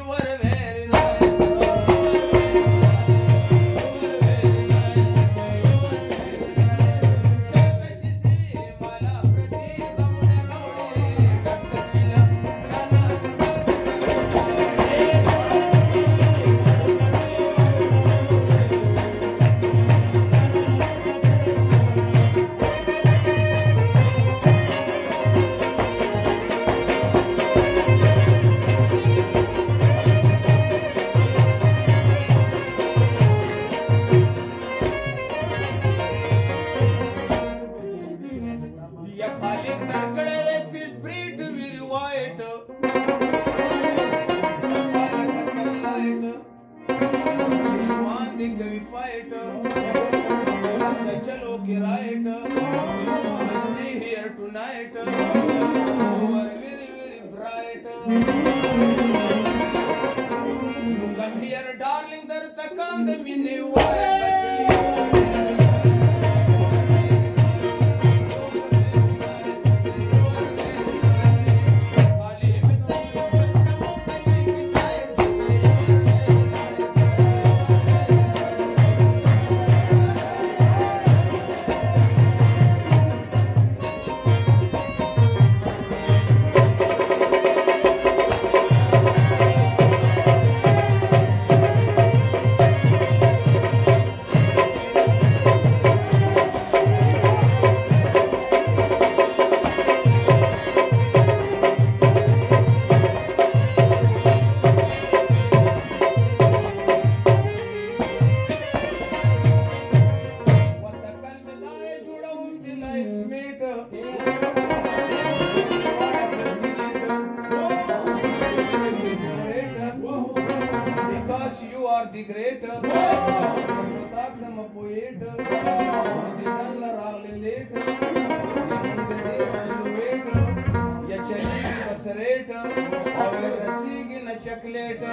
You were very nice. You were very nice. You were very nice. Chalkachi si mala pradeep amuna rode. Dakkachila chana Ya khalik darkade de fish breed very white. Safala ka sunlight. Shishman de kavi fight. Acha chalo ki right. Stay here tonight. You are very bright. Come here darling dar takam de mine white. Because you are the great, poet, chocolate.